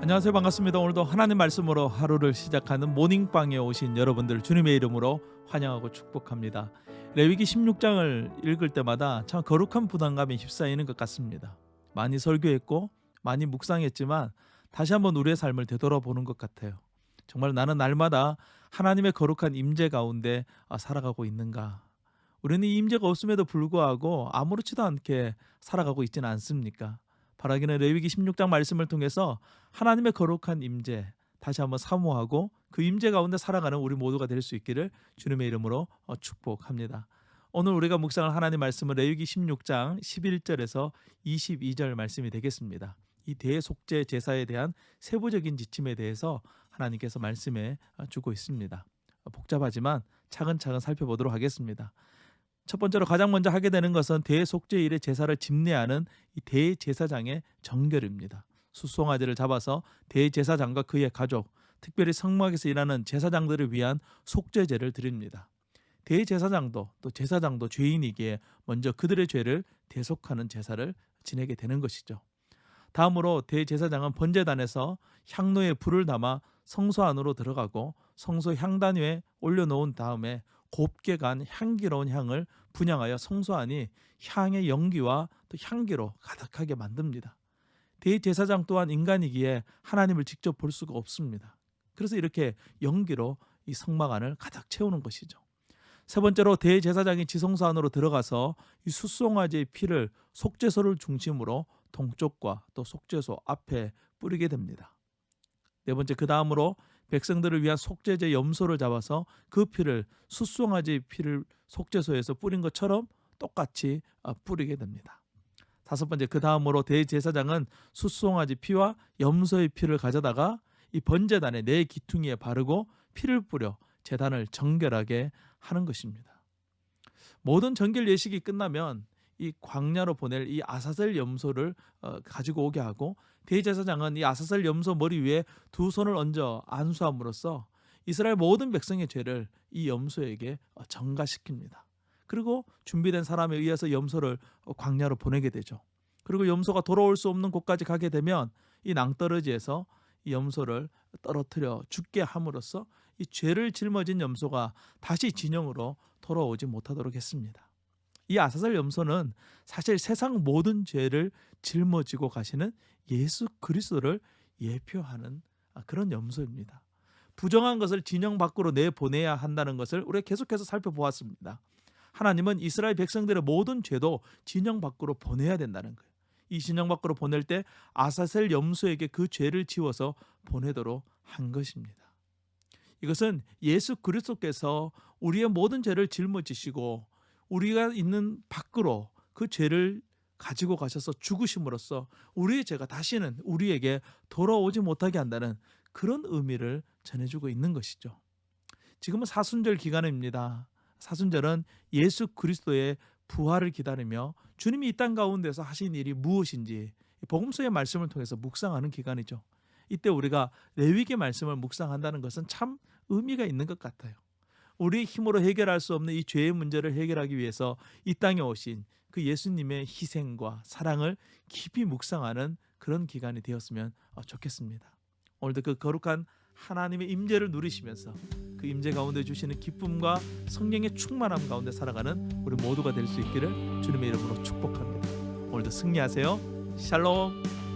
안녕하세요. 반갑습니다. 오늘도 하나님 말씀으로 하루를 시작하는 모닝방에 오신 여러분들 주님의 이름으로 환영하고 축복합니다. 레위기 16장을 읽을 때마다 참 거룩한 부담감에 휩싸이는 것 같습니다. 많이 설교했고 많이 묵상했지만 다시 한번 우리의 삶을 되돌아보는 것 같아요. 정말 나는 날마다 하나님의 거룩한 임재 가운데 살아가고 있는가? 우리는 이 임재가 없음에도 불구하고 아무렇지도 않게 살아가고 있지는 않습니까? 바라기는 레위기 16장 말씀을 통해서 하나님의 거룩한 임재 다시 한번 사모하고 그 임재 가운데 살아가는 우리 모두가 될 수 있기를 주님의 이름으로 축복합니다. 오늘 우리가 묵상할 하나님 말씀은 레위기 16장 11절에서 22절 말씀이 되겠습니다. 이 대속죄 제사에 대한 세부적인 지침에 대해서 하나님께서 말씀해 주고 있습니다. 복잡하지만 차근차근 살펴보도록 하겠습니다. 첫 번째로 가장 먼저 하게 되는 것은 대속죄일의 제사를 집례하는 이 대제사장의 정결입니다. 숫송아지를 잡아서 대제사장과 그의 가족, 특별히 성막에서 일하는 제사장들을 위한 속죄제를 드립니다. 대제사장도 또 제사장도 죄인이기에 먼저 그들의 죄를 대속하는 제사를 지내게 되는 것이죠. 다음으로 대제사장은 번제단에서 향로에 불을 담아 성소 안으로 들어가고 성소 향단 위에 올려놓은 다음에 곱게 간 향기로운 향을 분향하여 성소 안이 향의 연기와 또 향기로 가득하게 만듭니다. 대제사장 또한 인간이기에 하나님을 직접 볼 수가 없습니다. 그래서 이렇게 연기로 이 성막 안을 가득 채우는 것이죠. 세 번째로 대제사장이 지성소 안으로 들어가서 이 숫송아지의 피를 속죄소를 중심으로 동쪽과 또 속죄소 앞에 뿌리게 됩니다. 네 번째, 그 다음으로 백성들을 위한 속죄제 염소를 잡아서 그 피를 숫송아지의 피를 속죄소에서 뿌린 것처럼 똑같이 뿌리게 됩니다. 다섯 번째, 그 다음으로 대제사장은 숫송아지 피와 염소의 피를 가져다가 이 번제단의 네 기퉁이에 바르고 피를 뿌려 제단을 정결하게 하는 것입니다. 모든 정결 예식이 끝나면 이 광야로 보낼 이 아사셀 염소를 가지고 오게 하고 대제사장은 이 아사셀 염소 머리 위에 두 손을 얹어 안수함으로써 이스라엘 모든 백성의 죄를 이 염소에게 전가시킵니다. 그리고 준비된 사람에 의해서 염소를 광야로 보내게 되죠. 그리고 염소가 돌아올 수 없는 곳까지 가게 되면 이 낭떠러지에서 이 염소를 떨어뜨려 죽게 함으로써 이 죄를 짊어진 염소가 다시 진영으로 돌아오지 못하도록 했습니다. 이 아사셀 염소는 사실 세상 모든 죄를 짊어지고 가시는 예수 그리스도를 예표하는 그런 염소입니다. 부정한 것을 진영 밖으로 내보내야 한다는 것을 우리가 계속해서 살펴보았습니다. 하나님은 이스라엘 백성들의 모든 죄도 진영 밖으로 보내야 된다는 거예요. 이 진영 밖으로 보낼 때 아사셀 염소에게 그 죄를 지워서 보내도록 한 것입니다. 이것은 예수 그리스도께서 우리의 모든 죄를 짊어지시고 우리가 있는 밖으로 그 죄를 가지고 가셔서 죽으심으로써 우리의 죄가 다시는 우리에게 돌아오지 못하게 한다는 그런 의미를 전해주고 있는 것이죠. 지금은 사순절 기간입니다. 사순절은 예수 그리스도의 부활을 기다리며 주님이 이 땅 가운데서 하신 일이 무엇인지 복음서의 말씀을 통해서 묵상하는 기간이죠. 이때 우리가 레위기 말씀을 묵상한다는 것은 참 의미가 있는 것 같아요. 우리 힘으로 해결할 수 없는 이 죄의 문제를 해결하기 위해서 이 땅에 오신 그 예수님의 희생과 사랑을 깊이 묵상하는 그런 기간이 되었으면 좋겠습니다. 오늘도 그 거룩한 하나님의 임재를 누리시면서 그 임재 가운데 주시는 기쁨과 성령의 충만함 가운데 살아가는 우리 모두가 될 수 있기를 주님의 이름으로 축복합니다. 오늘도 승리하세요. 샬롬.